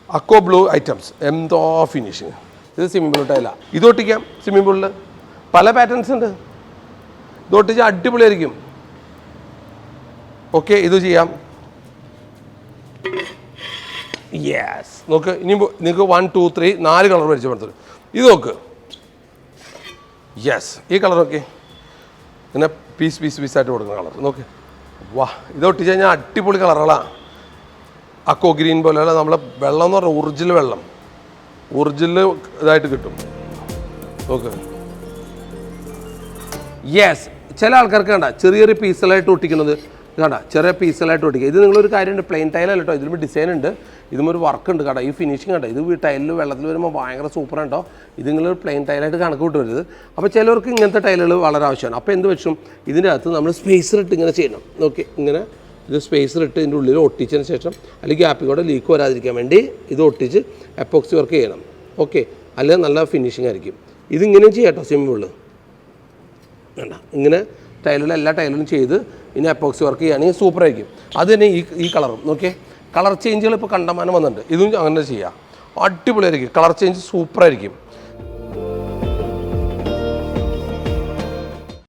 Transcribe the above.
അക്കോ blue items എന്തോ finishing. ഇത് swimming pool ടൈലാണ്. ഇത് ഒട്ടിക്കാം സ്വിമ്മിംഗ് പൂളിൽ. പല പാറ്റേൺസ് ഉണ്ട്. ഇത് ഒട്ടിച്ചാൽ അടിപൊളിയായിരിക്കും. ഓക്കെ, ഇത് ചെയ്യാം. യെസ്, നോക്ക്. ഇനി നിങ്ങൾക്ക് 1 2 3 4 കളർ പരിചയപ്പെടുത്തും. ഇത് നോക്ക്. യെസ്, ഈ കളറൊക്കെ ഇങ്ങനെ പീസായിട്ട് കൊടുക്കുന്ന കളർ നോക്ക്. വാ, ഇത് ഒട്ടിച്ച് കഴിഞ്ഞാൽ അടിപൊളി കളറുകളാണ്. അക്കോ ഗ്രീൻ പോലെയല്ല, നമ്മളെ വെള്ളം എന്ന് പറഞ്ഞാൽ ഒറിജിനൽ ഇതായിട്ട് കിട്ടും. നോക്ക്. യെസ്, ചില ആൾക്കാർക്ക് കണ്ട ചെറിയൊരു പീസുകളായിട്ട് ഒട്ടിക്കുന്നത് കണ്ട, ചെറിയ പീസുകളായിട്ട് ഒട്ടിക്കുക. ഇത് നിങ്ങളൊരു കാര്യമുണ്ട്, പ്ലെയിൻ ടൈലല്ല കേട്ടോ. ഇതിലും ഡിസൈൻ ഉണ്ട്, ഇതുമൊരു വർക്ക് ഉണ്ട് കേട്ടോ. ഈ ഫിനിഷിങ് കണ്ടോ, ഇത് ടൈലിൽ വെള്ളത്തിൽ വരുമ്പോൾ ഭയങ്കര സൂപ്പറാണ് കേട്ടോ. ഇത് നിങ്ങളൊരു പ്ലെയിൻ ടൈലായിട്ട് കണക്ക് വിട്ട് വരുന്നത്. അപ്പോൾ ചിലവർക്ക് ഇങ്ങനത്തെ ടൈലുകൾ വളരെ ആവശ്യമാണ്. അപ്പോൾ എന്ത് വെച്ചും ഇതിൻ്റെ അകത്ത് നമ്മൾ സ്പേസർ ഇട്ട് ഇങ്ങനെ ചെയ്യണം. ഓക്കെ, ഇങ്ങനെ ഇത് സ്പേസർ ഇട്ട് ഇതിൻ്റെ ഉള്ളിൽ ഒട്ടിച്ചതിന് ശേഷം അല്ലെങ്കിൽ ഗ്യാപ്പിൽ കൂടെ ലീക്ക് വരാതിരിക്കാൻ വേണ്ടി ഇത് ഒട്ടിച്ച് എപ്പോക്സി വർക്ക് ചെയ്യണം. ഓക്കെ, അല്ലെങ്കിൽ നല്ല ഫിനിഷിംഗ് ആയിരിക്കും. ഇതിങ്ങനെയും ചെയ്യാം കേട്ടോ. സിമ്പിൾ വേണ്ട, ഇങ്ങനെ ടൈലുകൾ എല്ലാ ടൈലുകളും ചെയ്ത് ഇനി എപ്പോക്സി വർക്ക് ചെയ്യുകയാണെങ്കിൽ സൂപ്പറായിരിക്കും. അത് തന്നെ ഈ കളറും നോക്കിയേ, കളർ ചേഞ്ചുകൾ ഇപ്പോൾ കണ്ടമാനം വന്നിട്ടുണ്ട്. ഇതും അങ്ങനെ ചെയ്യാം, അടിപൊളിയായിരിക്കും. Colour change സൂപ്പറായിരിക്കും.